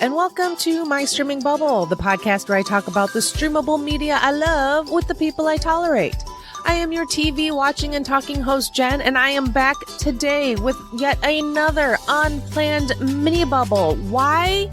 and welcome to My Streaming Bubble, the podcast where I talk about the streamable media I love with the people I tolerate. I am your TV watching and talking host, Jen, and I am back today with yet another unplanned mini bubble. Why?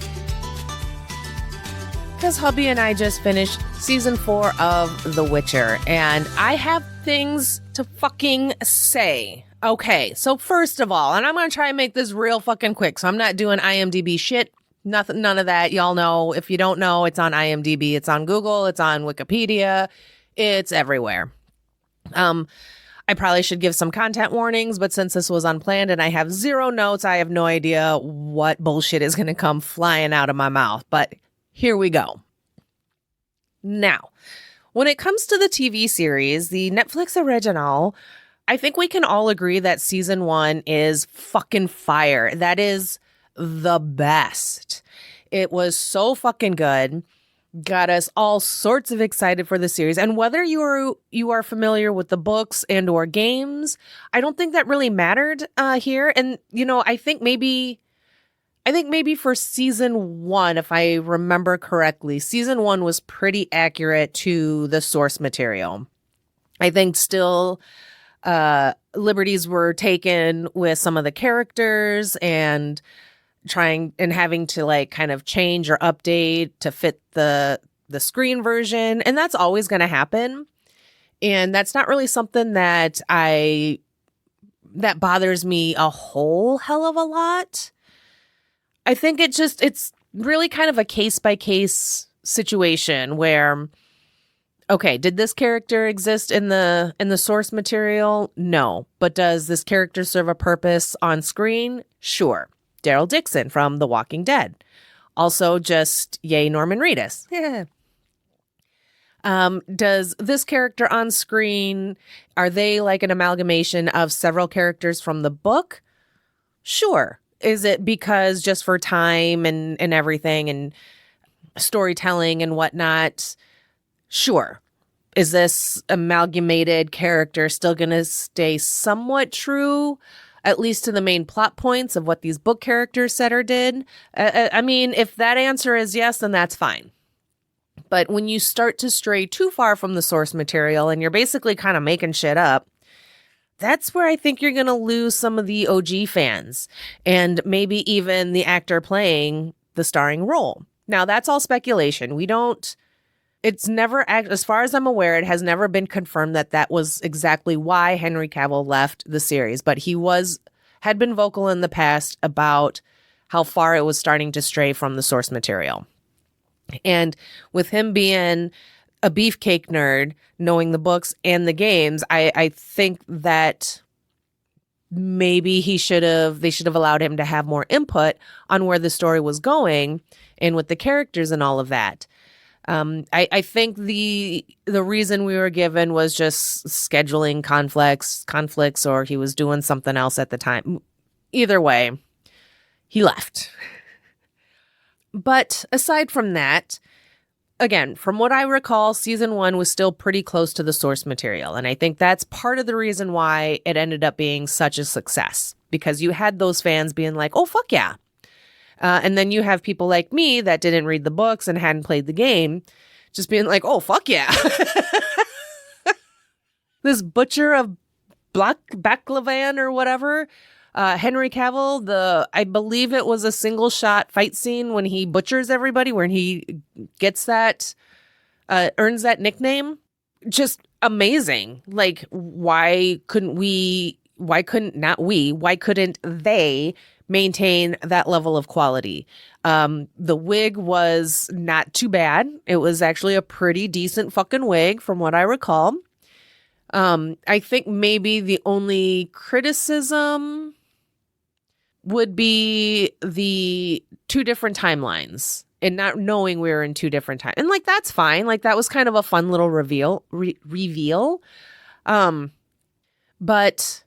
Because hubby and I just finished season 4 of The Witcher, and I have things to fucking say. Okay, so first of all, and I'm going to try and make this real fucking quick, so I'm not doing IMDb shit. Nothing, none of that. Y'all know. If you don't know, it's on IMDb, it's on Google, it's on Wikipedia, it's everywhere. I probably should give some content warnings, but since this was unplanned and I have zero notes, I have no idea what bullshit is going to come flying out of my mouth. But here we go. Now, when it comes to the TV series, the Netflix original, I think we can all agree that season 1 is fucking fire. That is the best. It was so fucking good. Got us all sorts of excited for the series. And whether you are familiar with the books and or games, I don't think that really mattered here. And you know, I think maybe for season 1, if I remember correctly, season 1 was pretty accurate to the source material. I think still liberties were taken with some of the characters and trying and having to like kind of change or update to fit the screen version. And that's always going to happen. And that's not really something that bothers me a whole hell of a lot. I think it's really kind of a case by case situation where, okay, did this character exist in the source material? No. But does this character serve a purpose on screen? Sure. Daryl Dixon from The Walking Dead. Also, just yay Norman Reedus. Yeah. Does this character on screen, are they like an amalgamation of several characters from the book? Sure. Is it because just for time and everything and storytelling and whatnot? Sure. Is this amalgamated character still going to stay somewhat true, at least to the main plot points of what these book characters said or did? I mean, if that answer is yes, then that's fine. But when you start to stray too far from the source material and you're basically kind of making shit up, that's where I think you're going to lose some of the OG fans and maybe even the actor playing the starring role. Now, that's all speculation. It's never, as far as I'm aware, it has never been confirmed that was exactly why Henry Cavill left the series. But he had been vocal in the past about how far it was starting to stray from the source material. And with him being a beefcake nerd, knowing the books and the games, I think that maybe they should have allowed him to have more input on where the story was going and with the characters and all of that. I think the reason we were given was just scheduling conflicts, or he was doing something else at the time. Either way, he left. But aside from that, again, from what I recall, season 1 was still pretty close to the source material. And I think that's part of the reason why it ended up being such a success, because you had those fans being like, oh, fuck yeah. And then you have people like me that didn't read the books and hadn't played the game, just being like, oh, fuck yeah. This butcher of Baclavan or whatever, Henry Cavill, I believe it was a single shot fight scene when he butchers everybody, when he gets that, earns that nickname. Just amazing. Like, why couldn't they maintain that level of quality? The wig was not too bad. It was actually a pretty decent fucking wig from what I recall. I think maybe the only criticism would be the 2 different timelines and not knowing we were in 2 different times. And like, that's fine. Like, that was kind of a fun little reveal. But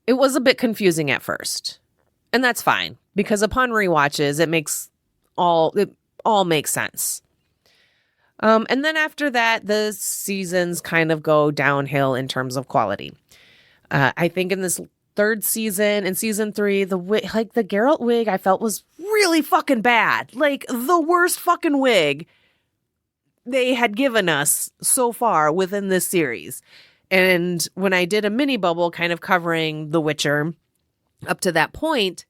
it was a bit confusing at first. And that's fine, because upon rewatches, it all makes sense. And then after that, the seasons kind of go downhill in terms of quality. I think in this 3rd season, in season 3, the Geralt wig I felt was really really fucking bad. Like the worst fucking wig they had given us so far within this series. And when I did a mini bubble kind of covering The Witcher up to that point,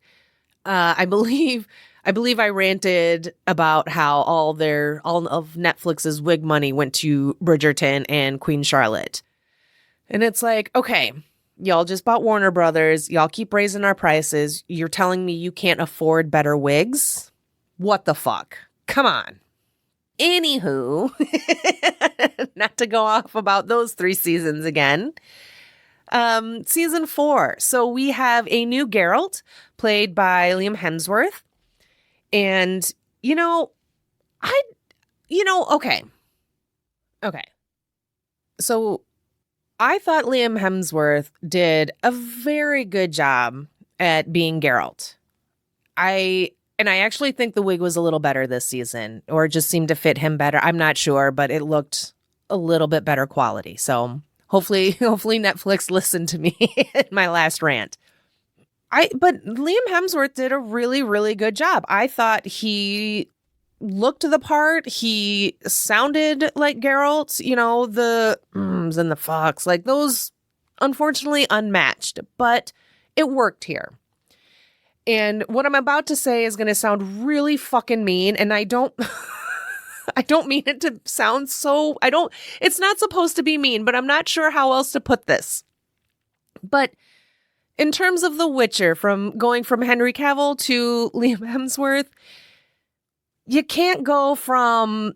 I believe I ranted about how all of Netflix's wig money went to Bridgerton and Queen Charlotte. And it's like, okay, y'all just bought Warner Brothers. Y'all keep raising our prices. You're telling me you can't afford better wigs? What the fuck? Come on. Anywho, not to go off about those 3 seasons again. Season 4. So we have a new Geralt played by Liam Hemsworth. And, okay. So I thought Liam Hemsworth did a very good job at being Geralt. I actually think the wig was a little better this season, or it just seemed to fit him better. I'm not sure, but it looked a little bit better quality. So hopefully Netflix listened to me in my last rant. But Liam Hemsworth did a really, really good job. I thought he looked the part. He sounded like Geralt, the ums and the fucks, like those, unfortunately unmatched, but it worked here. And what I'm about to say is going to sound really fucking mean, and I don't mean it to sound so, it's not supposed to be mean, but I'm not sure how else to put this. But in terms of The Witcher, from going from Henry Cavill to Liam Hemsworth, you can't go from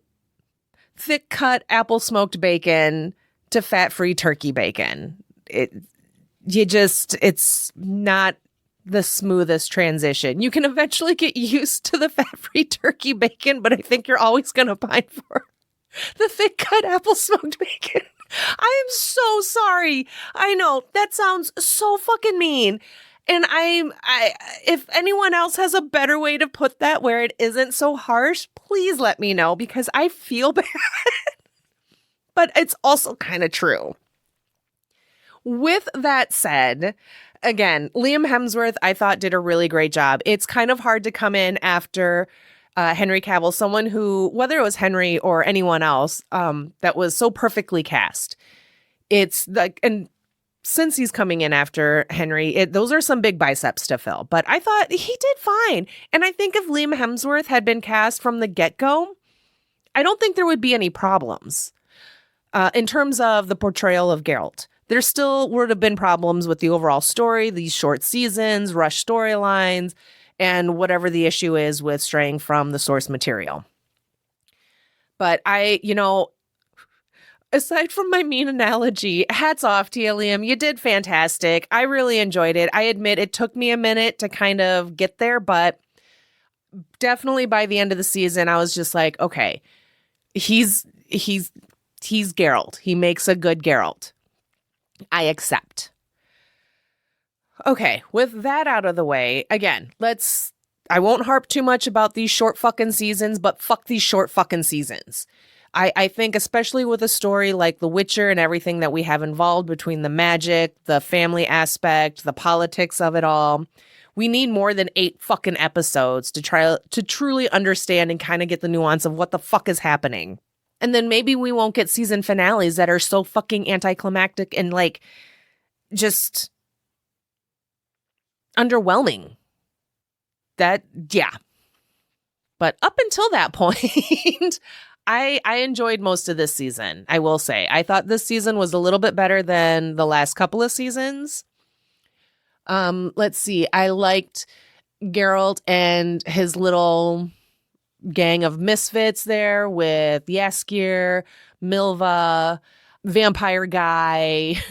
thick cut apple smoked bacon to fat-free turkey bacon. It's not the smoothest transition. You can eventually get used to the fat-free turkey bacon, but I think you're always going to pine for the thick cut apple smoked bacon. I am so sorry. I know that sounds so fucking mean. And if anyone else has a better way to put that where it isn't so harsh, please let me know, because I feel bad. But it's also kind of true. With that said, again, Liam Hemsworth, I thought, did a really great job. It's kind of hard to come in after Henry Cavill, someone who, whether it was Henry or anyone else, that was so perfectly cast. It's like, and since he's coming in after Henry, those are some big biceps to fill. But I thought he did fine. And I think if Liam Hemsworth had been cast from the get-go, I don't think there would be any problems in terms of the portrayal of Geralt. There still would have been problems with the overall story, these short seasons, rushed storylines, and whatever the issue is with straying from the source material. But aside from my mean analogy, hats off to you, Liam. You did fantastic. I really enjoyed it. I admit it took me a minute to kind of get there, but definitely by the end of the season, I was just like, okay, he's Geralt. He makes a good Geralt. I accept. Okay, with that out of the way, again, I won't harp too much about these short fucking seasons, but fuck these short fucking seasons. I think especially with a story like The Witcher and everything that we have involved between the magic, the family aspect, the politics of it all, we need more than 8 fucking episodes to try to truly understand and kind of get the nuance of what the fuck is happening. And then maybe we won't get season finales that are so fucking anticlimactic and like just underwhelming. Yeah. But up until that point, I enjoyed most of this season, I will say. I thought this season was a little bit better than the last couple of seasons. Let's see. I liked Geralt and his little gang of misfits there with Jaskier, Milva, Vampire Guy,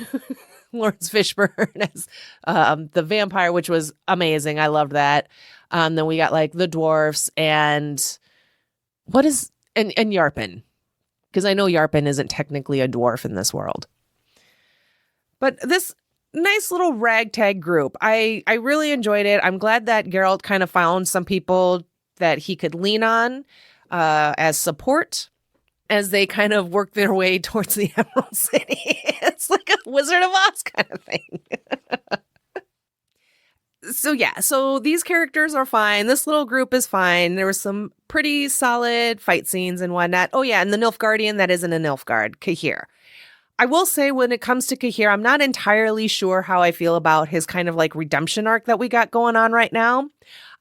Lawrence Fishburne as the vampire, which was amazing. I loved that. Then we got like the dwarfs and Yarpen, because I know Yarpen isn't technically a dwarf in this world. But this nice little ragtag group, I really enjoyed it. I'm glad that Geralt kind of found some people that he could lean on as support as they kind of work their way towards the Emerald City. It's like a Wizard of Oz kind of thing. So these characters are fine. This little group is fine. There was some pretty solid fight scenes and whatnot. Oh yeah, and the Nilfgaardian that isn't a Nilfgaard, Cahir. I will say when it comes to Cahir, I'm not entirely sure how I feel about his kind of like redemption arc that we got going on right now.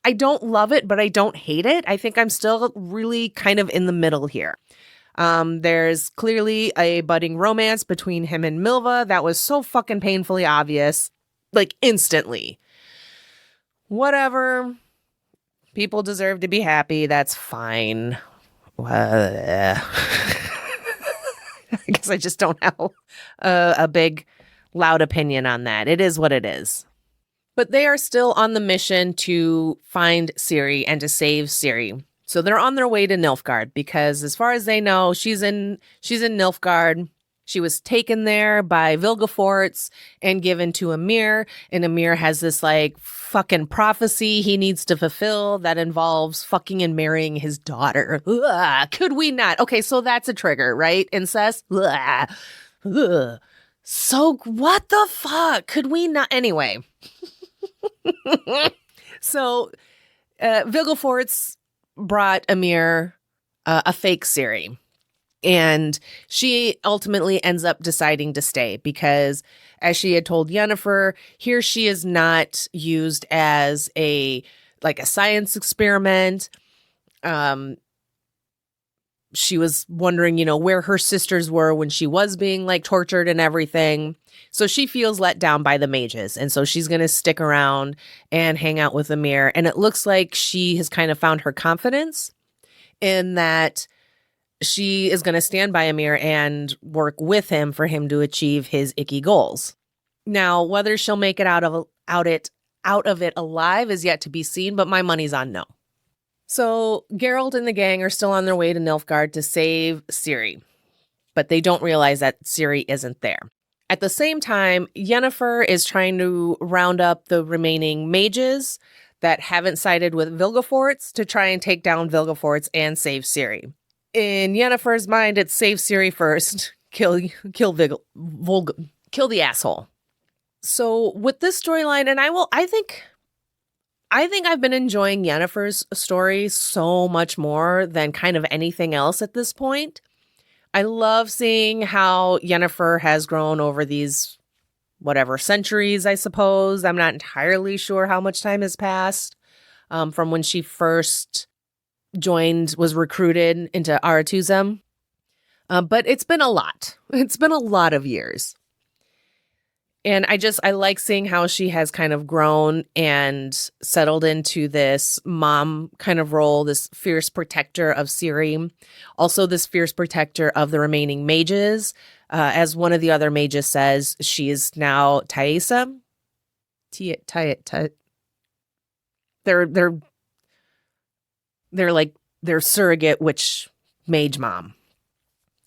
I don't love it, but I don't hate it. I think I'm still really kind of in the middle here. There's clearly a budding romance between him and Milva that was so fucking painfully obvious, like instantly. Whatever. People deserve to be happy. That's fine. I guess I just don't have a big, loud opinion on that. It is what it is. But they are still on the mission to find Ciri and to save Ciri. So they're on their way to Nilfgaard because as far as they know, she's in Nilfgaard. She was taken there by Vilgefortz and given to Emhyr. And Emhyr has this like fucking prophecy he needs to fulfill that involves fucking and marrying his daughter. Ugh, could we not? Okay, so that's a trigger, right? Incest? Ugh. Ugh. So what the fuck? Could we not? Anyway. So Vilgefortz brought Emhyr a fake Ciri. And she ultimately ends up deciding to stay because, as she had told Yennefer, here she is not used as a science experiment. She was wondering, where her sisters were when she was being like tortured and everything. So she feels let down by the mages. And so she's going to stick around and hang out with Emhyr. And it looks like she has kind of found her confidence in that she is going to stand by Emhyr and work with him for him to achieve his icky goals. Now, whether she'll make it out of it alive is yet to be seen, but my money's on no. So Geralt and the gang are still on their way to Nilfgaard to save Ciri, but they don't realize that Ciri isn't there. At the same time, Yennefer is trying to round up the remaining mages that haven't sided with Vilgefortz to try and take down Vilgefortz and save Ciri. In Yennefer's mind, it's save Ciri first, kill the asshole. So with this storyline, and I think I've been enjoying Yennefer's story so much more than kind of anything else at this point. I love seeing how Yennefer has grown over these centuries, I suppose. I'm not entirely sure how much time has passed from when she first was recruited into Aretuza. But it's been a lot. It's been a lot of years. And I like seeing how she has kind of grown and settled into this mom kind of role, this fierce protector of Ciri, also this fierce protector of the remaining mages. As one of the other mages says, she is now Taissa. They're like their surrogate witch mage mom,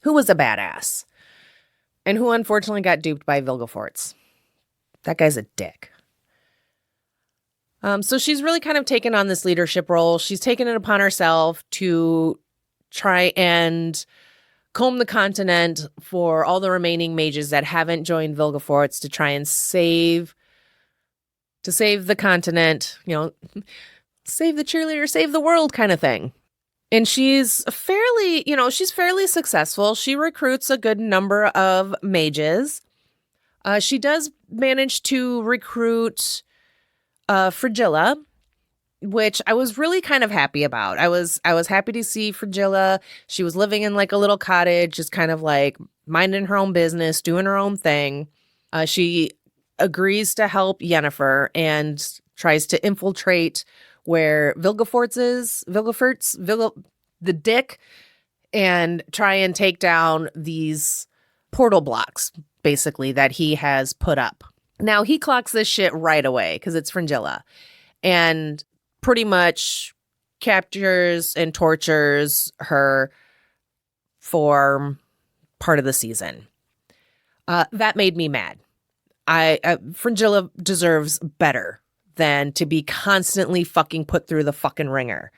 who was a badass and who unfortunately got duped by Vilgefortz. That guy's a dick. So she's really kind of taken on this leadership role. She's taken it upon herself to try and comb the continent for all the remaining mages that haven't joined Vilgefortz to try and save the continent, save the cheerleader, save the world kind of thing. And she's fairly successful. She recruits a good number of mages. She does manage to recruit Frigilla, which I was really kind of happy about. I was happy to see Frigilla. She was living in like a little cottage, just kind of like minding her own business, doing her own thing. She agrees to help Yennefer and tries to infiltrate where Vilgefortz is, the dick, and try and take down these portal blocks, basically, that he has put up. Now, he clocks this shit right away because it's Fringilla and pretty much captures and tortures her for part of the season. That made me mad. Fringilla deserves better than to be constantly fucking put through the fucking ringer.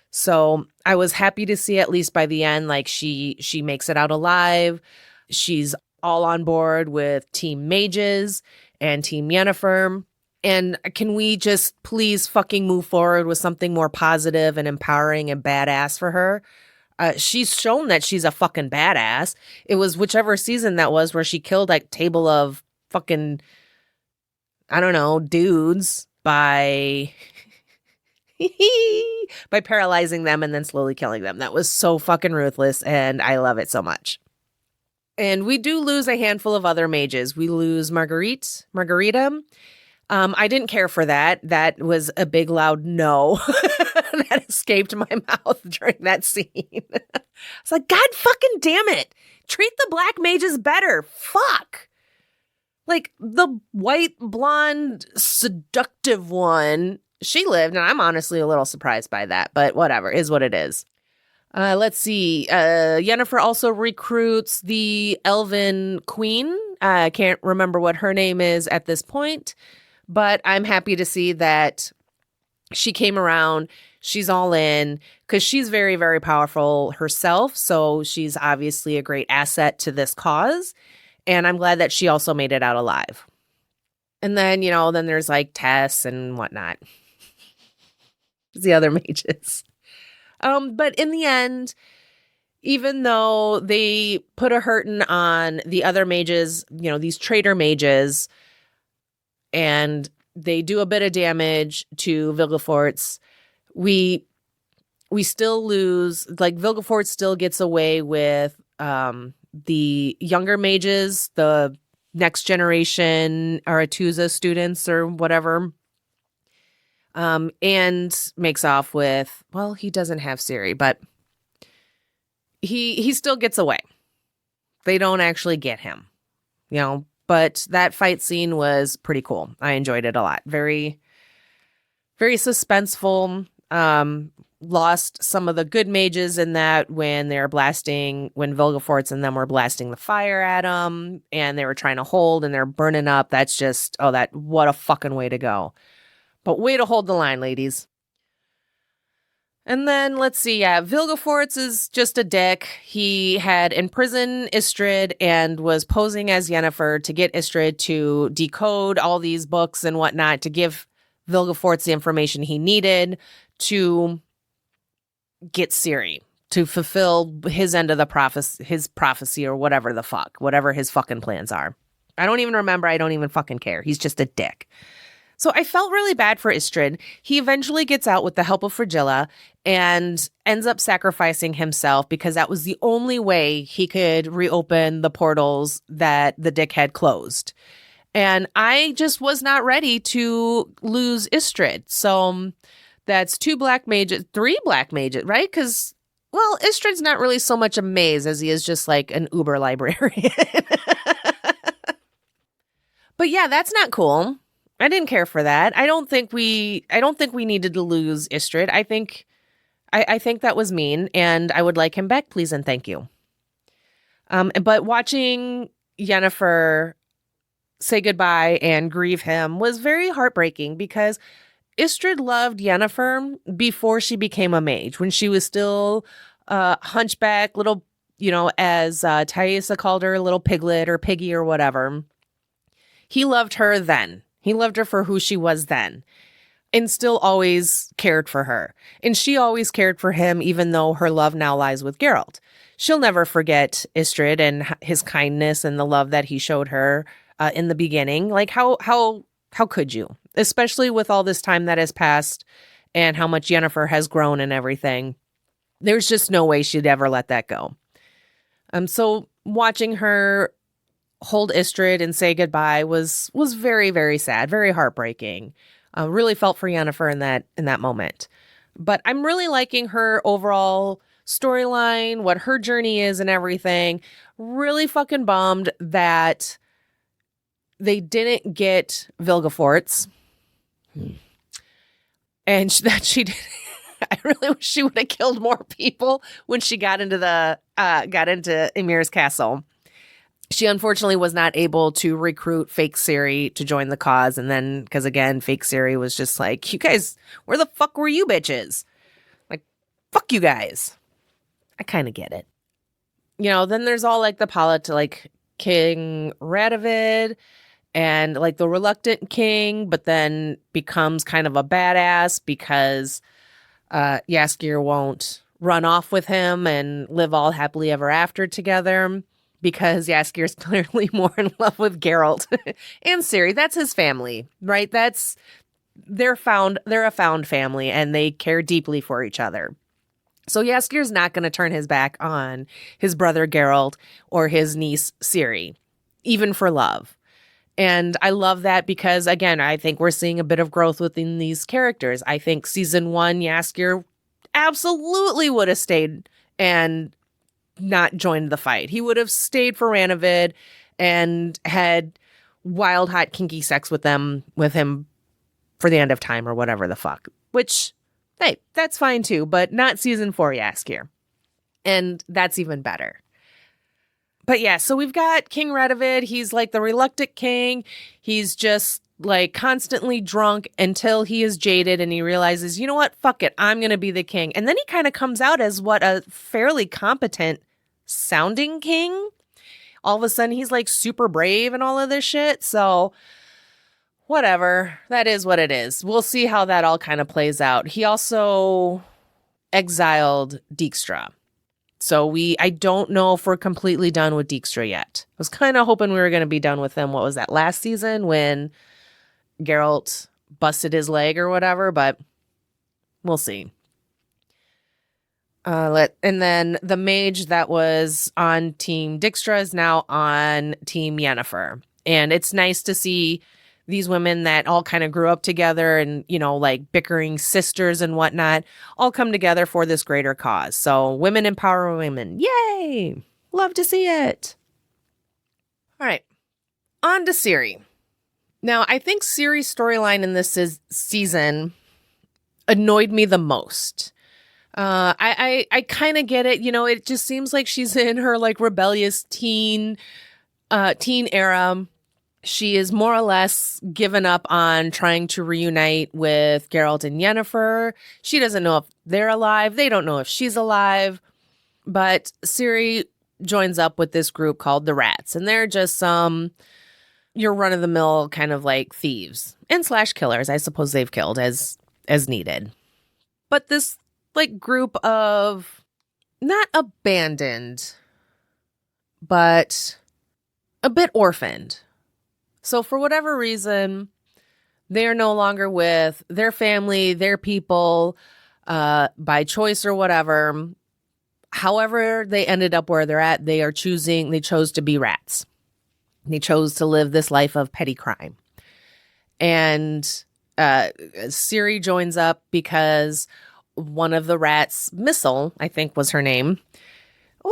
So I was happy to see, at least by the end, like she makes it out alive. She's all on board with Team Mages and Team Yennefer. And can we just please fucking move forward with something more positive and empowering and badass for her? She's shown that she's a fucking badass. It was whichever season that was where she killed like table of fucking, I don't know, dudes by by paralyzing them and then slowly killing them. That was so fucking ruthless, and I love it so much. And we do lose a handful of other mages. We lose Margarita. I didn't care for that. That was a big loud no that escaped my mouth during that scene. It's like, God fucking damn it. Treat the black mages better. Fuck. Like the white, blonde, seductive one, she lived, and I'm honestly a little surprised by that, but whatever, is what it is. Let's see. Yennifer also recruits the Elven Queen. I can't remember what her name is at this point, but I'm happy to see that she came around. She's all in because she's very, very powerful herself. So she's obviously a great asset to this cause. And I'm glad that she also made it out alive. And then, then there's like Tess and whatnot. The other mages. But in the end, even though they put a hurting on the other mages, these traitor mages, and they do a bit of damage to Vilgefortz, we still lose. Like Vilgefortz still gets away with the younger mages, the next generation Aretuza students or whatever. And makes off with, well, he doesn't have Ciri, but he still gets away. They don't actually get him, but that fight scene was pretty cool. I enjoyed it a lot. Very, very suspenseful. Lost some of the good mages in that when Vilgefortz and them were blasting the fire at them and they were trying to hold and they're burning up. That's just, what a fucking way to go. But way to hold the line, ladies. And then, let's see, Vilgefortz is just a dick. He had imprisoned Istrid and was posing as Yennefer to get Istrid to decode all these books and whatnot to give Vilgefortz the information he needed to get Ciri, to fulfill his end of the his prophecy or whatever the fuck, whatever his fucking plans are. I don't even remember. I don't even fucking care. He's just a dick. So I felt really bad for Istrid. He eventually gets out with the help of Frigilla and ends up sacrificing himself because that was the only way he could reopen the portals that the dick had closed. And I just was not ready to lose Istrid. So that's 3 black mages, right? Because, well, Istrid's not really so much a maze as he is just like an uber librarian. But yeah, that's not cool. I didn't care for that. I don't think we needed to lose Istrid. I think that was mean, and I would like him back, please and thank you. But watching Yennefer say goodbye and grieve him was very heartbreaking because Istrid loved Yennefer before she became a mage, when she was still hunchback, little, as Thaisa called her, little piglet or piggy or whatever. He loved her then. He loved her for who she was then and still always cared for her. And she always cared for him, even though her love now lies with Geralt. She'll never forget Istrid and his kindness and the love that he showed her in the beginning. Like, how could you? Especially with all this time that has passed and how much Yennefer has grown and everything. There's just no way she'd ever let that go. So watching her hold Istrid and say goodbye was very, very sad, very heartbreaking. Really felt for Yennefer in that moment. But I'm really liking her overall storyline, what her journey is and everything. Really fucking bummed that they didn't get Vilgefortz. And that she did. I really wish she would have killed more people when she got into Ymir's castle. She unfortunately was not able to recruit fake Ciri to join the cause. And then, because again, fake Ciri was just like, you guys, where the fuck were you bitches? Like, fuck you guys. I kind of get it. Then there's all like the politics, like King Radovid and like the reluctant king, but then becomes kind of a badass because Jaskier won't run off with him and live all happily ever after together because Jaskier's clearly more in love with Geralt and Ciri. That's his family, right? They're a found family and they care deeply for each other. So Jaskier's not going to turn his back on his brother Geralt or his niece Ciri, even for love. And I love that because, again, I think we're seeing a bit of growth within these characters. I think season 1, Jaskier absolutely would have stayed and not joined the fight. He would have stayed for Ranovid and had wild, hot, kinky sex with him for the end of time or whatever the fuck. Which, hey, that's fine too, but not season 4 Jaskier. And that's even better. But yeah, so we've got King Radovid. He's like the reluctant king. He's just like constantly drunk until he is jaded and he realizes, you know what? Fuck it. I'm going to be the king. And then he kind of comes out as what a fairly competent sounding king. All of a sudden he's like super brave and all of this shit. So whatever. That is what it is. We'll see how that all kind of plays out. He also exiled Dijkstra. So I don't know if we're completely done with Dijkstra yet. I was kind of hoping we were going to be done with him. What was that, last season when Geralt busted his leg or whatever? But we'll see. And then the mage that was on Team Dijkstra is now on Team Yennefer. And it's nice to see these women that all kind of grew up together and, you know, like bickering sisters and whatnot, all come together for this greater cause. So women empower women. Yay! Love to see it. All right. On to Ciri. Now, I think Ciri's storyline in this season annoyed me the most. I kind of get it. You know, it just seems like she's in her like rebellious teen era. She is more or less given up on trying to reunite with Geralt and Yennefer. She doesn't know if they're alive. They don't know if she's alive. But Ciri joins up with this group called the Rats. And they're just some your run-of-the-mill kind of like thieves and slash killers. I suppose they've killed as needed. But this like group of not abandoned, but a bit orphaned. So for whatever reason, they're no longer with their family, their people, by choice or whatever. However they ended up where they're at, they chose to be rats. They chose to live this life of petty crime. And Ciri joins up because one of the rats, Missile, I think was her name,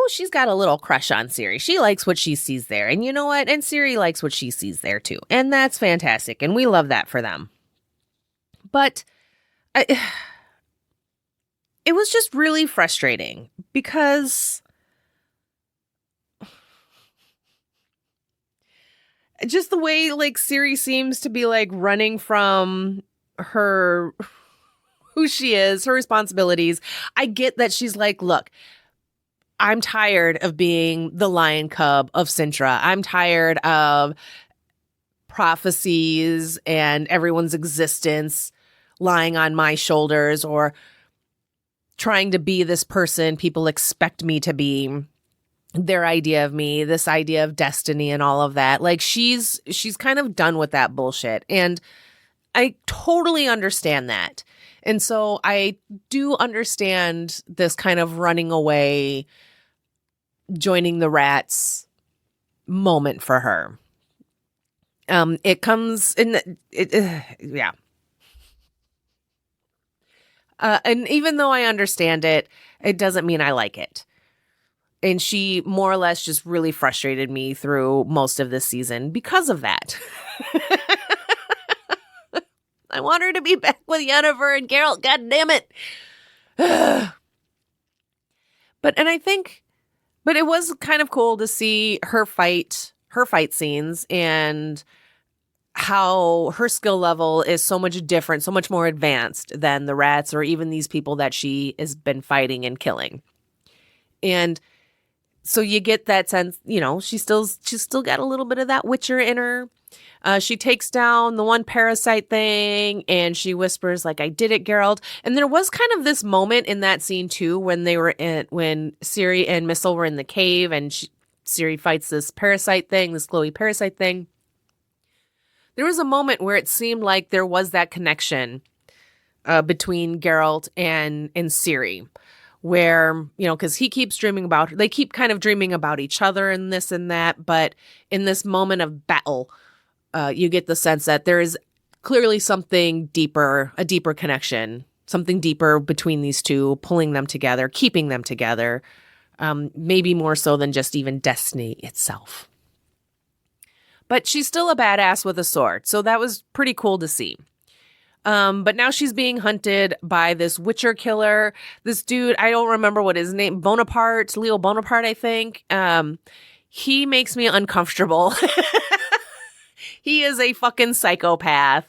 she's got a little crush on Ciri. She likes what she sees there. And you know what? And Ciri likes what she sees there too. And that's fantastic. And we love that for them. But it was just really frustrating because just the way like Ciri seems to be like running from her, who she is, her responsibilities. I get that she's like, look, I'm tired of being the lion cub of Sintra. I'm tired of prophecies and everyone's existence lying on my shoulders or trying to be this person people expect me to be, their idea of me, this idea of destiny and all of that. Like she's kind of done with that bullshit. And I totally understand that. And so I do understand this kind of running away, joining the rats moment for her. It comes in, yeah. And even though I understand it, it doesn't mean I like it. And she more or less just really frustrated me through most of this season because of that. I want her to be back with Yennefer and Geralt, god damn it. But it was kind of cool to see her fight scenes and how her skill level is so much different, so much more advanced than the rats or even these people that she has been fighting and killing. And So you get that sense, she's still got a little bit of that Witcher in her. She takes down the one parasite thing and she whispers like, I did it, Geralt. And there was kind of this moment in that scene too, when when Ciri and Missel were in the cave and Ciri fights this parasite thing, this glowy parasite thing. There was a moment where it seemed like there was that connection between Geralt and Ciri, where, because he keeps dreaming about her. They keep kind of dreaming about each other and this and that. But in this moment of battle, you get the sense that there is clearly something deeper, a deeper connection, something deeper between these two, pulling them together, keeping them together, maybe more so than just even destiny itself. But she's still a badass with a sword, so that was pretty cool to see. But now she's being hunted by this Witcher killer. This dude, I don't remember what his name, Leo Bonaparte, I think. He makes me uncomfortable. He is a fucking psychopath,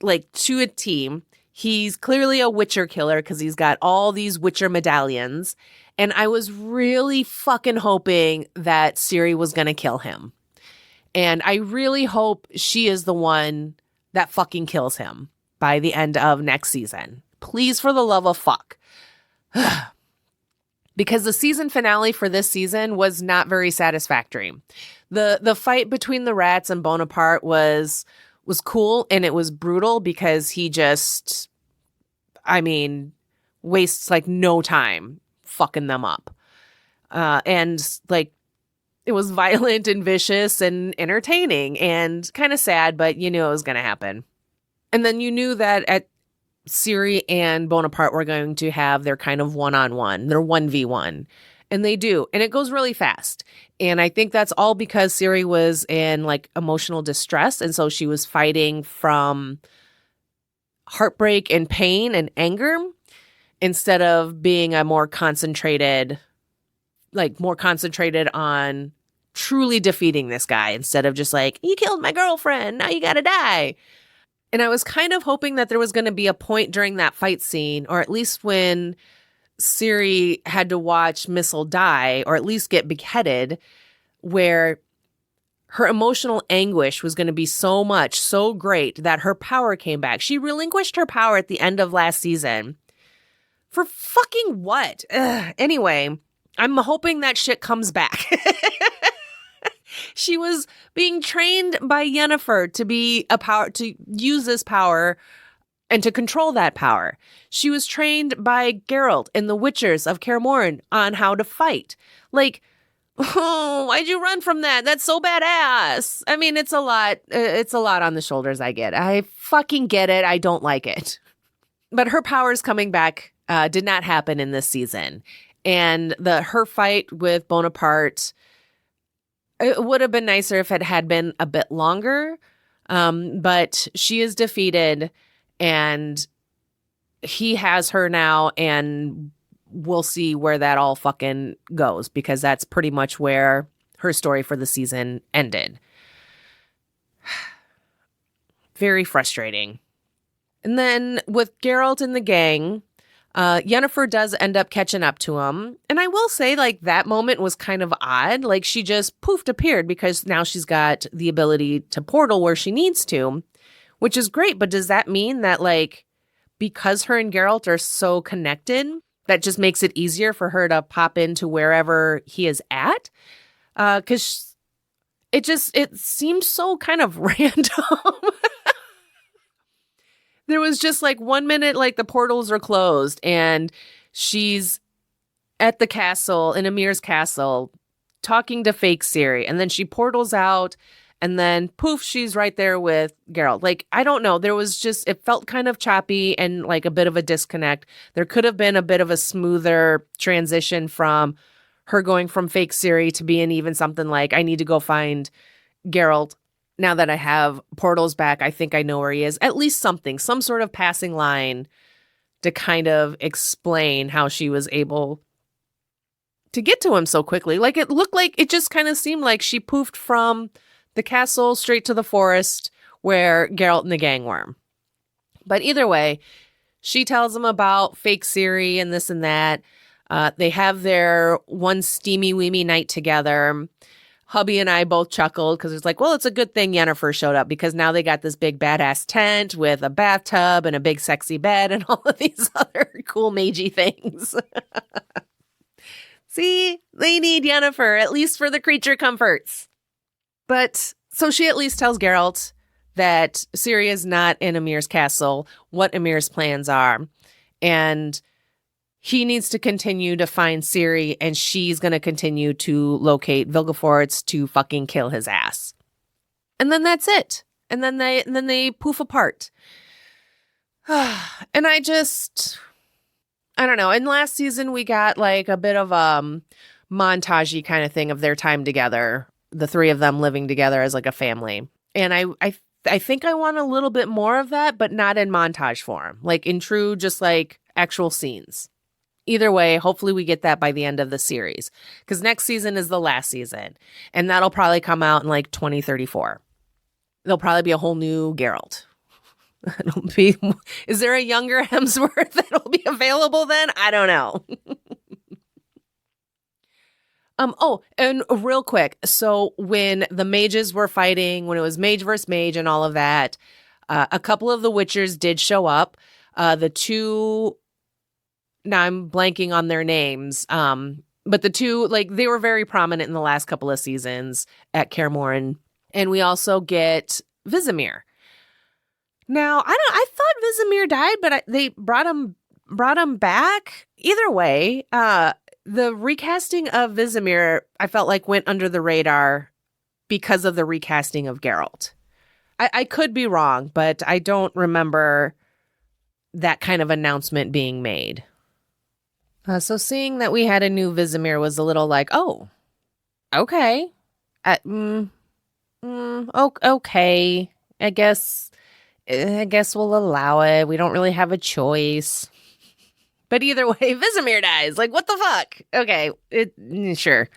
like to a T. He's clearly a Witcher killer because he's got all these Witcher medallions. And I was really fucking hoping that Ciri was going to kill him. And I really hope she is the one that fucking kills him by the end of next season. Please, for the love of fuck. Because the season finale for this season was not very satisfactory. The fight between the rats and Bonaparte was cool, and it was brutal because he just, wastes like no time fucking them up. And like, it was violent and vicious and entertaining and kind of sad, but you knew it was going to happen. And then you knew that Ciri and Bonaparte were going to have their kind of one-on-one, their 1v1. And they do. And it goes really fast. And I think that's all because Ciri was in like emotional distress. And so she was fighting from heartbreak and pain and anger instead of being a more concentrated on truly defeating this guy instead of just like, you killed my girlfriend, now you gotta die. And I was kind of hoping that there was going to be a point during that fight scene, or at least when Ciri had to watch Missel die, or at least get beheaded, where her emotional anguish was going to be so great that her power came back. She relinquished her power at the end of last season. For fucking what? Anyway, I'm hoping that shit comes back. She was being trained by Yennifer to use this power and to control that power. She was trained by Geralt and the Witchers of Kaer Morhen on how to fight. Like, oh, why'd you run from that? That's so badass. I mean, it's a lot. It's a lot on the shoulders. I get. I fucking get it. I don't like it. But her powers coming back did not happen in this season. And her fight with Bonaparte, it would have been nicer if it had been a bit longer. But she is defeated and he has her now, and we'll see where that all fucking goes, because that's pretty much where her story for the season ended. Very frustrating. And then with Geralt and the gang, Yennefer does end up catching up to him. And I will say, like, that moment was kind of odd. Like, she just poofed appeared because now she's got the ability to portal where she needs to, which is great. But does that mean that, like, because her and Geralt are so connected, that just makes it easier for her to pop into wherever he is at? Because it seems so kind of random. There was just like 1 minute, like the portals are closed and she's at the castle, in Amir's castle, talking to fake Ciri. And then she portals out and then poof, she's right there with Geralt. Like, I don't know. There was just, it felt kind of choppy and like a bit of a disconnect. There could have been a bit of a smoother transition from her going from fake Ciri to being even something like, I need to go find Geralt. Now that I have portals back, I think I know where he is. At least something, some sort of passing line to kind of explain how she was able to get to him so quickly. Like, it looked like, it just kind of seemed like she poofed from the castle straight to the forest where Geralt and the gang were. But either way, she tells him about fake Ciri and this and that. They have their one steamy weemy night together. Hubby and I both chuckled because it's like, well, it's a good thing Yennifer showed up because now they got this big badass tent with a bathtub and a big sexy bed and all of these other cool magey things. See, they need Yennifer, at least for the creature comforts. But so she at least tells Geralt that Ciri is not in Emir's castle, what Emir's plans are. And he needs to continue to find Ciri, and she's going to continue to locate Vilgefortz to fucking kill his ass. And then that's it. And then they poof apart. And I don't know. In last season, we got like a bit of a montage-y kind of thing of their time together, the three of them living together as like a family. And I think I want a little bit more of that, but not in montage form, like in true, just like actual scenes. Either way, hopefully we get that by the end of the series, because next season is the last season, and that'll probably come out in like 2034. There'll probably be a whole new Geralt. Is there a younger Hemsworth that'll be available then? I don't know. Oh, and real quick. So when the mages were fighting, when it was mage versus mage and all of that, a couple of the Witchers did show up. The two, now I'm blanking on their names. But the two, like, they were very prominent in the last couple of seasons at Kaer Morhen. And we also get Vizimir. Now, I thought Vizimir died, but they brought him back. Either way, the recasting of Vizimir, I felt like went under the radar because of the recasting of Geralt. I could be wrong, but I don't remember that kind of announcement being made. So seeing that we had a new Vizimir was a little like, oh, okay. Okay. I guess we'll allow it. We don't really have a choice. But either way, Vizimir dies. Like, what the fuck? Okay, sure.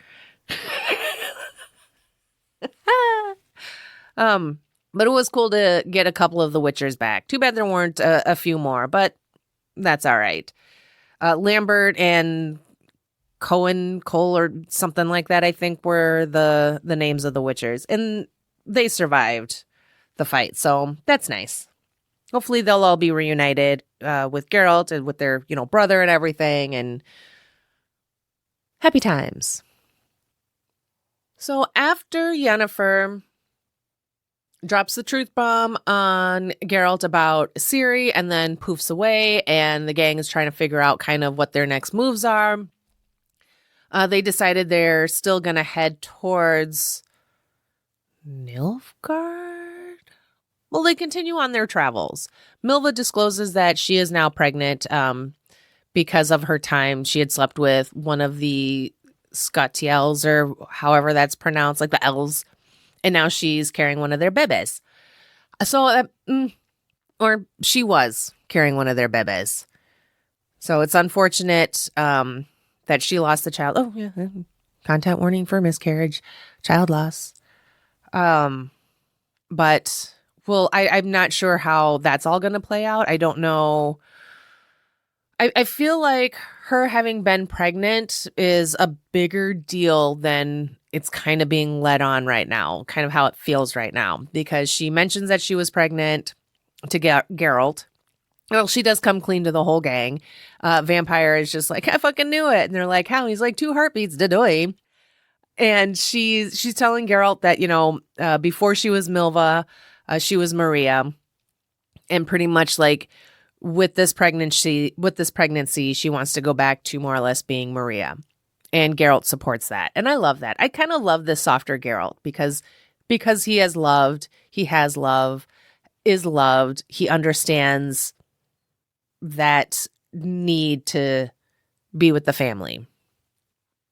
But it was cool to get a couple of the Witchers back. Too bad there weren't a few more, but that's all right. Lambert and Cole or something like that, I think, were the names of the Witchers. And they survived the fight, so that's nice. Hopefully they'll all be reunited with Geralt and with their, brother and everything, and happy times. So after Yennefer drops the truth bomb on Geralt about Ciri and then poofs away, and the gang is trying to figure out kind of what their next moves are, they decided they're still going to head towards Nilfgaard? Well, they continue on their travels. Milva discloses that she is now pregnant because of her time. She had slept with one of the Scotiels, or however that's pronounced, like the elves, and now she's carrying one of their bebes. So, or she was carrying one of their bebes. So it's unfortunate that she lost the child. Oh, yeah. Content warning for miscarriage, child loss. But... well, I'm not sure how that's all going to play out. I don't know. I feel like her having been pregnant is a bigger deal than it's kind of being led on right now, kind of how it feels right now, because she mentions that she was pregnant to Geralt. Well, she does come clean to the whole gang. Vampire is just like, I fucking knew it. And they're like, how? He's like, 2 heartbeats, da-doy. And she's telling Geralt that, before she was Milva, she was Maria, and pretty much like with this pregnancy, she wants to go back to more or less being Maria, and Geralt supports that. And I love that. I kind of love this softer Geralt because he has loved, is loved. He understands that need to be with the family.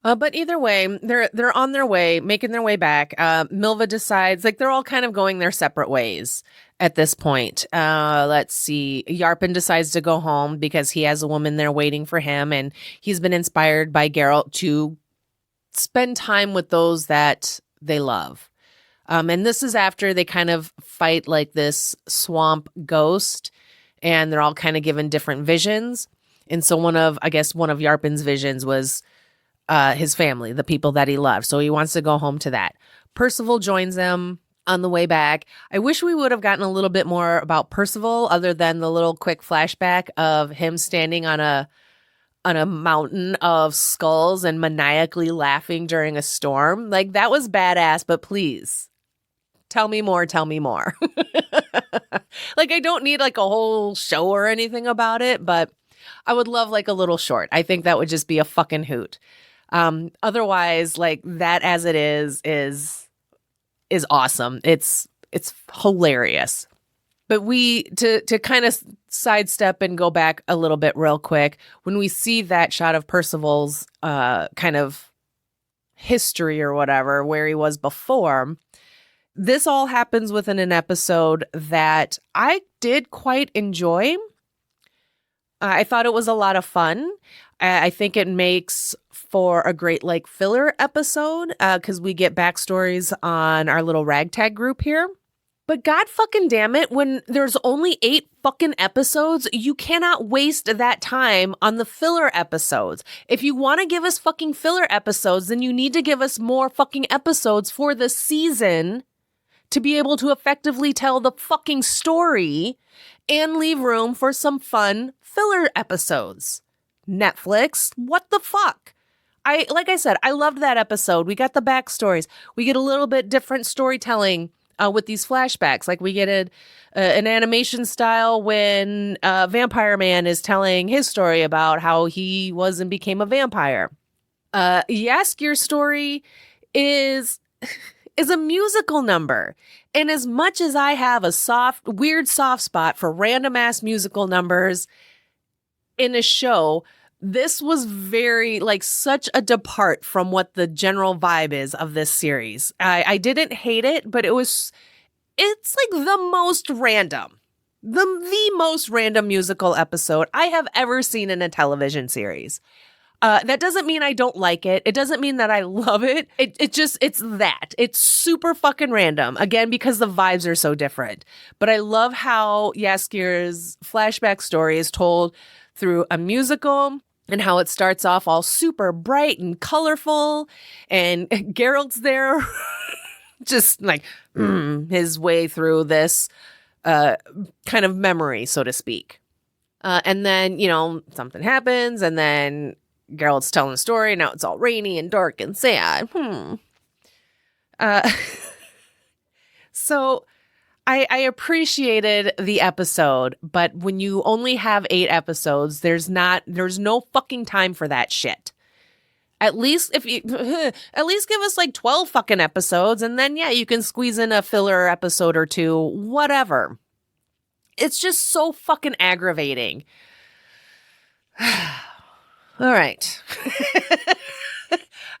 But either way, they're on their way, making their way back. Milva decides, like, they're all kind of going their separate ways at this point. Let's see. Yarpen decides to go home because he has a woman there waiting for him, and he's been inspired by Geralt to spend time with those that they love. And this is after they kind of fight like this swamp ghost, and they're all kind of given different visions. And so one of Yarpen's visions was his family, the people that he loved. So he wants to go home to that. Percival joins them on the way back. I wish we would have gotten a little bit more about Percival other than the little quick flashback of him standing on a mountain of skulls and maniacally laughing during a storm. Like, that was badass, but please tell me more. Like, I don't need like a whole show or anything about it, but I would love like a little short. I think that would just be a fucking hoot. Otherwise, like, that as it is awesome. It's hilarious. But to kind of sidestep and go back a little bit real quick, when we see that shot of Percival's kind of history or whatever, where he was before, this all happens within an episode that I did quite enjoy. I thought it was a lot of fun. I think it makes for a great like filler episode because we get backstories on our little ragtag group here. But God fucking damn it, when there's only 8 fucking episodes, you cannot waste that time on the filler episodes. If you want to give us fucking filler episodes, then you need to give us more fucking episodes for the season to be able to effectively tell the fucking story and leave room for some fun filler episodes. Netflix, what the fuck? Like I said, I loved that episode. We got the backstories. We get a little bit different storytelling with these flashbacks. Like, we get an animation style when Vampire Man is telling his story about how he was and became a vampire. Jaskier's story is a musical number. And as much as I have a weird soft spot for random ass musical numbers in a show, this was very, like, such a depart from what the general vibe is of this series. I didn't hate it, but it's like the most random musical episode I have ever seen in a television series. That doesn't mean I don't like it. It doesn't mean that I love it. It's super fucking random. Again, because the vibes are so different. But I love how Jaskier's flashback story is told through a musical, and how it starts off all super bright and colorful, and Geralt's there just like his way through this kind of memory, so to speak. And then, something happens, and then Geralt's telling the story, and now it's all rainy and dark and sad. So I appreciated the episode, but when you only have 8 episodes, there's no fucking time for that shit. At least give us like 12 fucking episodes, and then you can squeeze in a filler episode or 2, whatever. It's just so fucking aggravating. All right.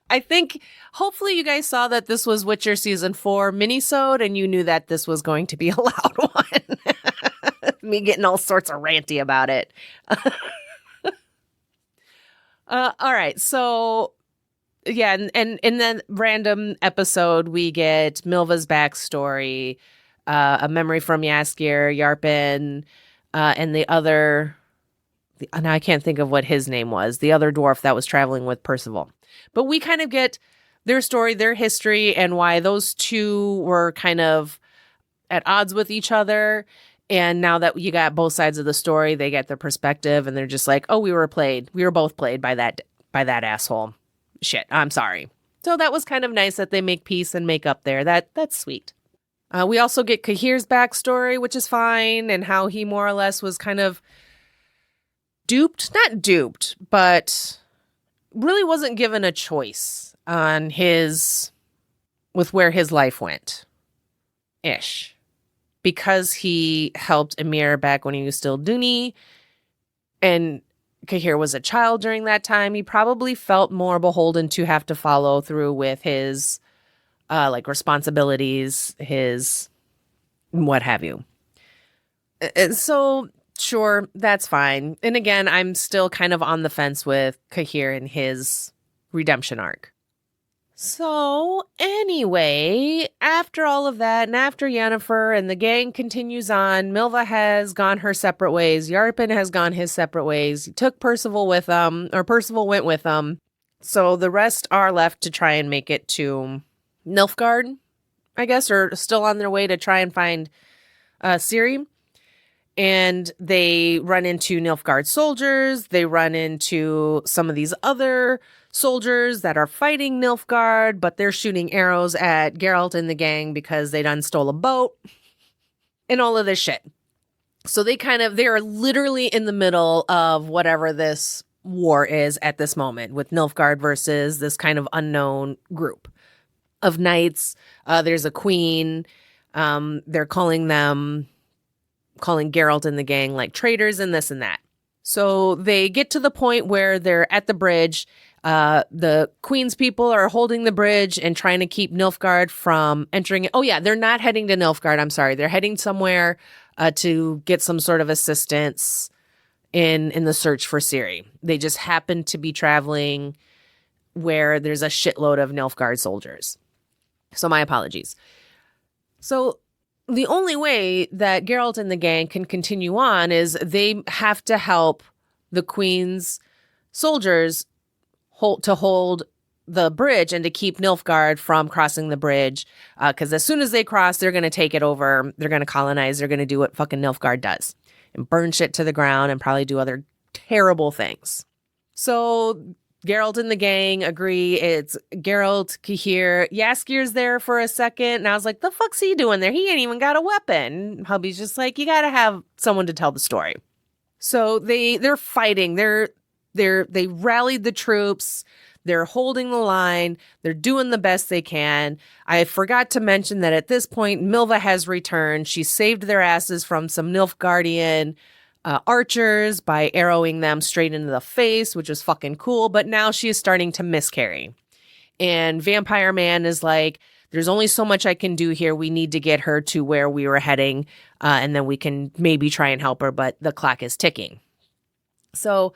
I think hopefully you guys saw that this was Witcher season 4 minisode, and you knew that this was going to be a loud one. Me getting all sorts of ranty about it. All right. So and in that random episode, we get Milva's backstory, a memory from Jaskier, Yarpen, and the other. Now I can't think of what his name was. The other dwarf that was traveling with Percival. But we kind of get their story, their history, and why those two were kind of at odds with each other. And now that you got both sides of the story, they get their perspective, and they're just like, "Oh, we were both played by that asshole. Shit, I'm sorry." So that was kind of nice that they make peace and make up there. That's sweet. We also get Cahir's backstory, which is fine, and how he more or less was kind of not duped, but really wasn't given a choice on with where his life went. Ish. Because he helped Emir back when he was still Dooney, and Cahir was a child during that time, he probably felt more beholden to have to follow through with his responsibilities, his what have you. So sure, that's fine. And again, I'm still kind of on the fence with Cahir and his redemption arc. So, anyway, after all of that, and after Yennefer and the gang continues on, Milva has gone her separate ways. Yarpen has gone his separate ways. He took Percival with him, or Percival went with him. So the rest are left to try and make it to Nilfgaard, I guess, or still on their way to try and find Ciri. And they run into Nilfgaard soldiers. They run into some of these other soldiers that are fighting Nilfgaard, but they're shooting arrows at Geralt and the gang because they done stole a boat and all of this shit. So they are literally in the middle of whatever this war is at this moment with Nilfgaard versus this kind of unknown group of knights. There's a queen. They're calling Geralt and the gang like traitors and this and that. So they get to the point where they're at the bridge. The Queen's people are holding the bridge and trying to keep Nilfgaard from entering it. Oh yeah, they're not heading to Nilfgaard. I'm sorry. They're heading somewhere to get some sort of assistance in the search for Ciri. They just happen to be traveling where there's a shitload of Nilfgaard soldiers. So my apologies. So the only way that Geralt and the gang can continue on is they have to help the Queen's soldiers hold the bridge and to keep Nilfgaard from crossing the bridge. Because as soon as they cross, they're going to take it over. They're going to colonize. They're going to do what fucking Nilfgaard does and burn shit to the ground and probably do other terrible things. So Geralt and the gang agree. It's Geralt, Cahir. Yaskir's there for a second. And I was like, the fuck's he doing there? He ain't even got a weapon. Hubby's just like, you got to have someone to tell the story. So they're fighting. They rallied the troops. They're holding the line. They're doing the best they can. I forgot to mention that at this point, Milva has returned. She saved their asses from some Nilfgaardian archers by arrowing them straight into the face, which was fucking cool. But now she is starting to miscarry. And Vampire Man is like, there's only so much I can do here. We need to get her to where we were heading. And then we can maybe try and help her. But the clock is ticking. So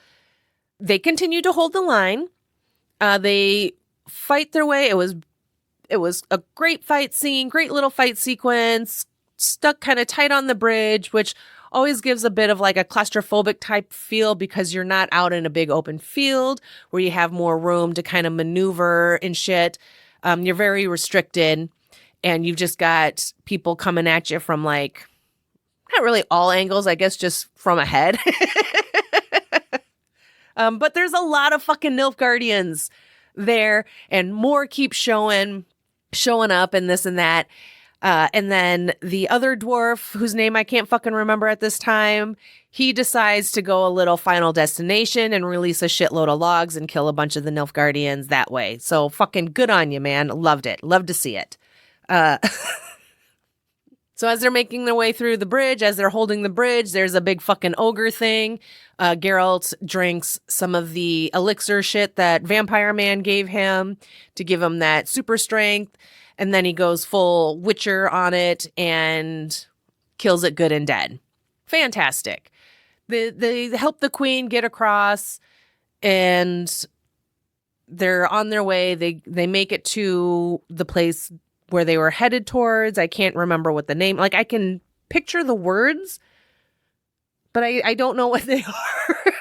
they continue to hold the line. They fight their way. It was a great fight scene, great little fight sequence, stuck kind of tight on the bridge, which always gives a bit of like a claustrophobic type feel because you're not out in a big open field where you have more room to kind of maneuver and shit. You're very restricted and you've just got people coming at you from like, not really all angles, I guess just from ahead. But there's a lot of fucking Nilfgaardians there and more keep showing up and this and that. And then the other dwarf, whose name I can't fucking remember at this time, he decides to go a little Final Destination and release a shitload of logs and kill a bunch of the Nilfgaardians that way. So fucking good on you, man. Loved it. Loved to see it. So as they're making their way through the bridge, as they're holding the bridge, there's a big fucking ogre thing. Geralt drinks some of the elixir shit that Vampire Man gave him to give him that super strength. And then he goes full Witcher on it and kills it good and dead. Fantastic. They help the queen get across and they're on their way. They make it to the place where they were headed towards. I can't remember what the name, like I can picture the words, but I don't know what they are.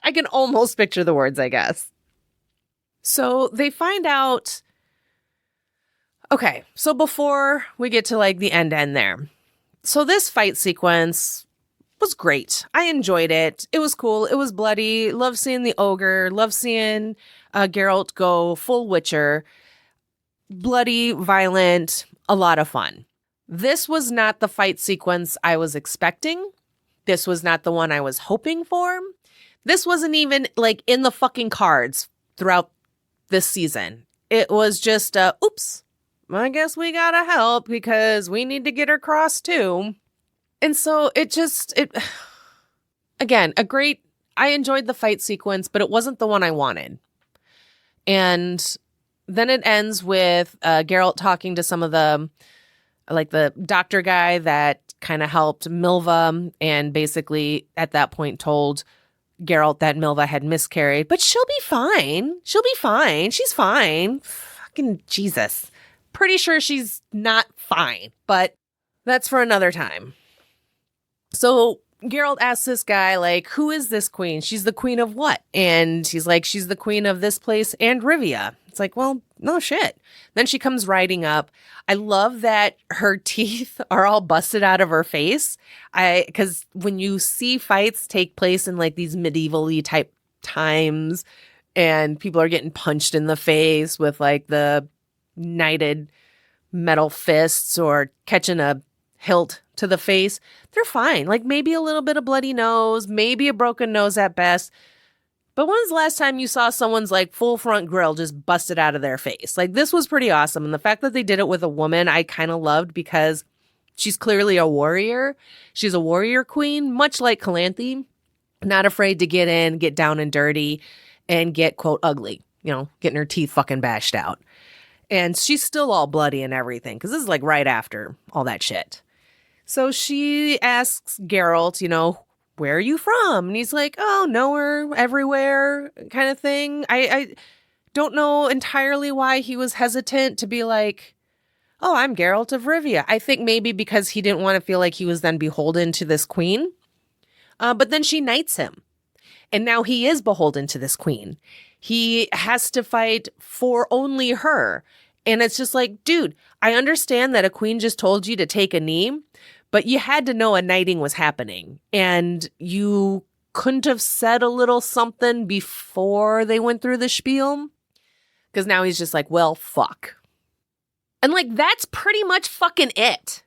I can almost picture the words, I guess. So they find out. Okay, so before we get to like the end there. So this fight sequence was great. I enjoyed it. It was cool. It was bloody. Love seeing the ogre. Love seeing Geralt go full Witcher. Bloody, violent, a lot of fun. This was not the fight sequence I was expecting. This was not the one I was hoping for. This wasn't even like in the fucking cards throughout this season. It was just, oops, I guess we gotta help because we need to get her crossed too. And so again, I enjoyed the fight sequence, but it wasn't the one I wanted. And then it ends with Geralt talking to some of the doctor guy that kind of helped Milva and basically at that point told Geralt that Milva had miscarried, but she'll be fine. She'll be fine. She's fine. fucking Jesus. Pretty sure she's not fine, but that's for another time. So Geralt asks this guy, like, who is this queen? She's the queen of what? And he's like, she's the queen of this place and Rivia. It's like, well, no shit. Then she comes riding up. I love that her teeth are all busted out of her face. Because when you see fights take place in like these medieval-y type times and people are getting punched in the face with like the knighted metal fists or catching a hilt to the face, they're fine. Like maybe a little bit of bloody nose, maybe a broken nose at best. But when's the last time you saw someone's like full front grill just busted out of their face? Like this was pretty awesome. And the fact that they did it with a woman, I kind of loved because she's clearly a warrior. She's a warrior queen, much like Calanthe, not afraid to get in, get down and dirty and get, quote, ugly, getting her teeth fucking bashed out. And she's still all bloody and everything because this is like right after all that shit. So she asks Geralt, where are you from? And he's like, oh, nowhere, everywhere kind of thing. I don't know entirely why he was hesitant to be like, oh, I'm Geralt of Rivia. I think maybe because he didn't want to feel like he was then beholden to this queen. But then she knights him. And now he is beholden to this queen. He has to fight for only her. And it's just like, dude, I understand that a queen just told you to take a knee, but you had to know a knighting was happening. And you couldn't have said a little something before they went through the spiel? Because now he's just like, well, fuck. And like, that's pretty much fucking it.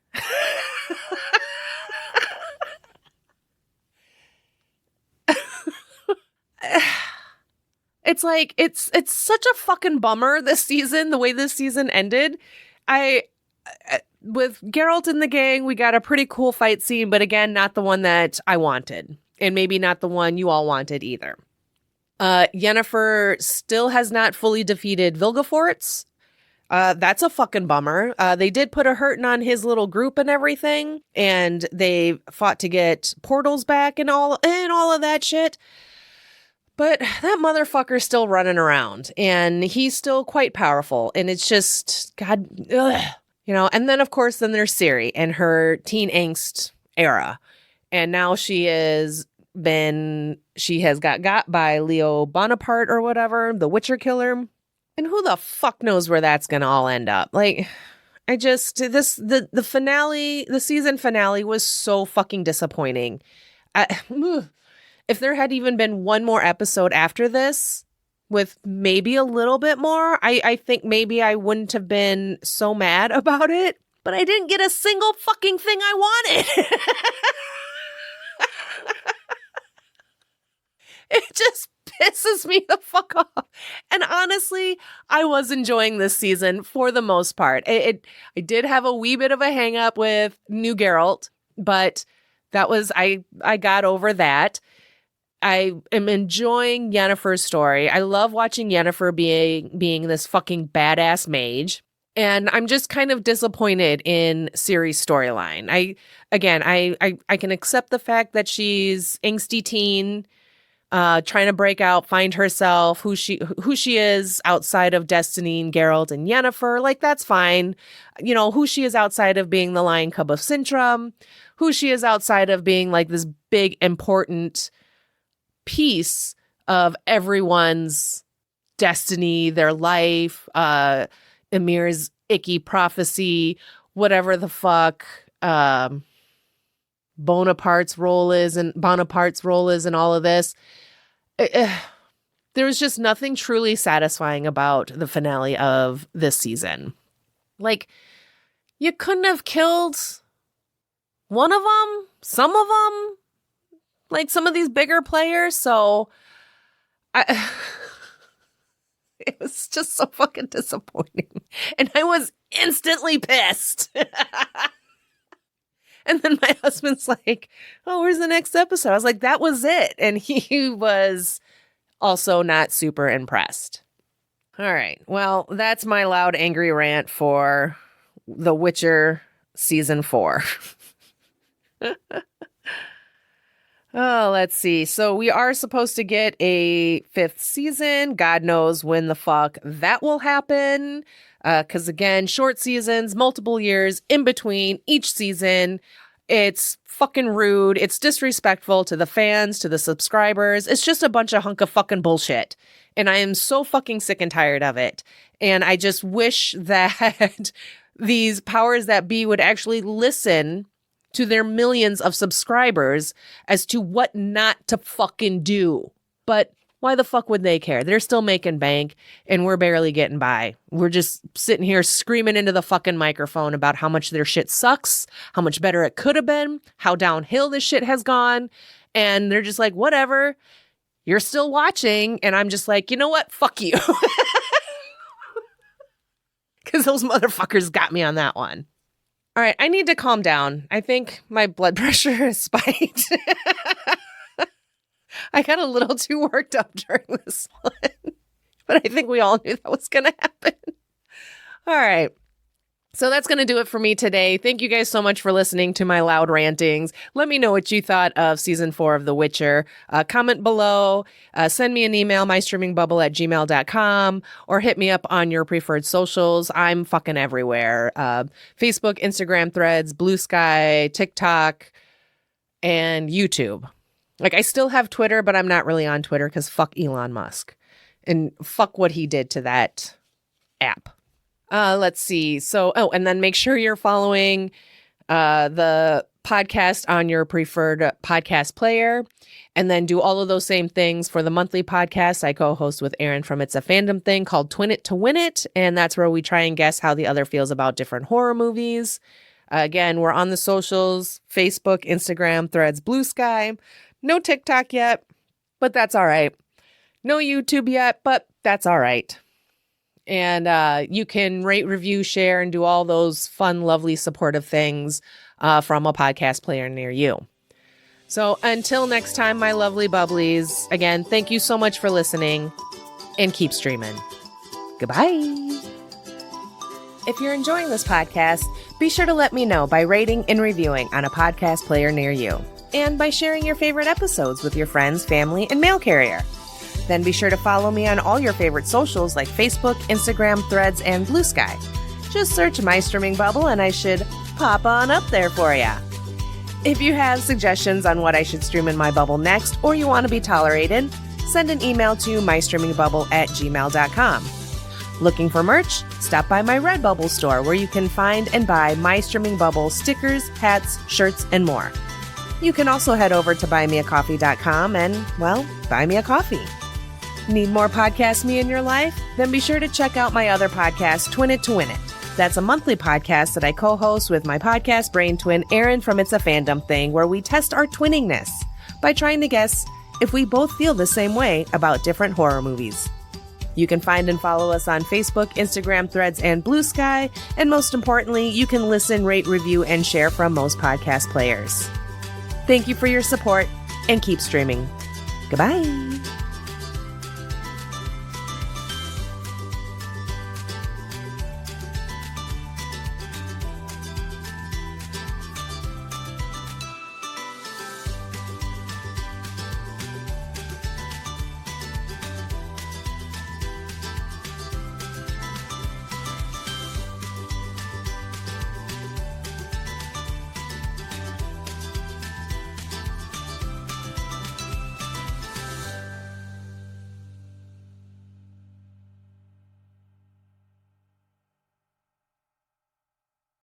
It's like, it's such a fucking bummer this season, the way this season ended. With Geralt and the gang, we got a pretty cool fight scene, but again, not the one that I wanted. And maybe not the one you all wanted either. Yennefer still has not fully defeated Vilgefortz. That's a fucking bummer. They did put a hurting on his little group and everything, and they fought to get portals back and all of that shit. But that motherfucker's still running around, and he's still quite powerful. And it's just, God, ugh. And then, of course, then there's Ciri and her teen angst era. And now she has got by Leo Bonaparte or whatever, the Witcher killer. And who the fuck knows where that's going to all end up? Like, the finale, the season finale was so fucking disappointing. If there had even been one more episode after this with maybe a little bit more, I think maybe I wouldn't have been so mad about it. But I didn't get a single fucking thing I wanted. It just pisses me the fuck off. And honestly, I was enjoying this season for the most part. I did have a wee bit of a hang up with New Geralt, but that was, I got over that. I am enjoying Yennefer's story. I love watching Yennefer being this fucking badass mage. And I'm just kind of disappointed in Ciri's storyline. I can accept the fact that she's angsty teen, trying to break out, find herself, who she is outside of Destiny and Geralt and Yennefer. Like, that's fine. Who she is outside of being the Lion Cub of Sintram, who she is outside of being like this big, important piece of everyone's destiny, their life, Emir's icky prophecy, whatever the fuck Bonaparte's role is in all of this. There was just nothing truly satisfying about the finale of this season. Like, you couldn't have killed one of them, some of them, like some of these bigger players. So it was just so fucking disappointing. And I was instantly pissed. And then my husband's like, oh, where's the next episode? I was like, that was it. And he was also not super impressed. All right. Well, that's my loud, angry rant for The Witcher Season 4. Oh, let's see. So we are supposed to get a 5th season. God knows when the fuck that will happen. Because again, short seasons, multiple years in between each season. It's fucking rude. It's disrespectful to the fans, to the subscribers. It's just a bunch of hunk of fucking bullshit. And I am so fucking sick and tired of it. And I just wish that these powers that be would actually listen to their millions of subscribers as to what not to fucking do. But why the fuck would they care? They're still making bank and we're barely getting by. We're just sitting here screaming into the fucking microphone about how much their shit sucks, how much better it could have been, how downhill this shit has gone. And they're just like, whatever, you're still watching. And I'm just like, you know what? Fuck you. Because those motherfuckers got me on that one. All right, I need to calm down. I think my blood pressure has spiked. I got a little too worked up during this one. But I think we all knew that was going to happen. All right. So that's going to do it for me today. Thank you guys so much for listening to my loud rantings. Let me know what you thought of season 4 of The Witcher. Comment below. Send me an email, mystreamingbubble@gmail.com, or hit me up on your preferred socials. I'm fucking everywhere. Facebook, Instagram, Threads, Blue Sky, TikTok, and YouTube. Like, I still have Twitter, but I'm not really on Twitter because fuck Elon Musk. And fuck what he did to that app. Let's see. So, and then make sure you're following the podcast on your preferred podcast player. And then do all of those same things for the monthly podcast I co-host with Erin from It's a Fandom Thing called Twin It to Win It. And that's where we try and guess how the other feels about different horror movies. Again, we're on the socials, Facebook, Instagram, Threads, Blue Sky. No TikTok yet, but that's all right. No YouTube yet, but that's all right. And you can rate, review, share, and do all those fun, lovely, supportive things from a podcast player near you. So until next time, my lovely bubblies, again, thank you so much for listening and keep streaming. Goodbye. If you're enjoying this podcast, be sure to let me know by rating and reviewing on a podcast player near you, and by sharing your favorite episodes with your friends, family, and mail carrier. Then be sure to follow me on all your favorite socials like Facebook, Instagram, Threads, and Blue Sky. Just search My Streaming Bubble and I should pop on up there for ya. If you have suggestions on what I should stream in my bubble next, or you want to be tolerated, send an email to mystreamingbubble@gmail.com. Looking for merch? Stop by my Redbubble store where you can find and buy My Streaming Bubble stickers, hats, shirts, and more. You can also head over to buymeacoffee.com and, well, buy me a coffee. Need more podcast me in your life? Then be sure to check out my other podcast, Twin It to Win It. That's a monthly podcast that I co-host with my podcast brain twin, Erin from It's a Fandom Thing, where we test our twinningness by trying to guess if we both feel the same way about different horror movies. You can find and follow us on Facebook, Instagram, Threads, and Blue Sky. And most importantly, you can listen, rate, review, and share from most podcast players. Thank you for your support and keep streaming. Goodbye.